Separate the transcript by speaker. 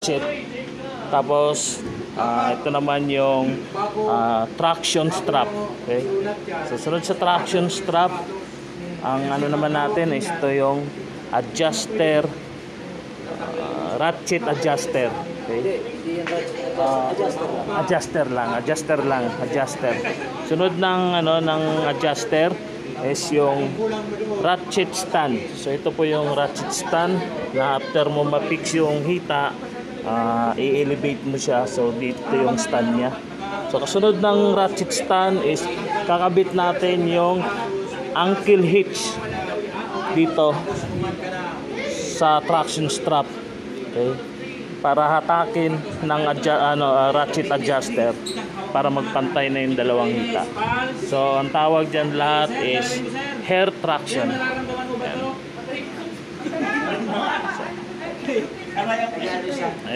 Speaker 1: ratchet. Tapos ito naman yung traction strap. Okay? So sunod sa traction strap, ang ano naman natin is ito yung adjuster, ratchet adjuster. Okay? Adjuster lang. Sunod ng adjuster is yung ratchet stand. So ito po yung ratchet stand na after mo ma-fix yung hita, i-elevate mo siya. So dito yung stand niya. So kasunod ng ratchet stand is kakabit natin yung ankle hitch dito sa traction strap. Okay? Para hatakin ng ratchet adjuster para magpantay na yung dalawang hita. So ang tawag dyan lahat is hair traction. Ayan.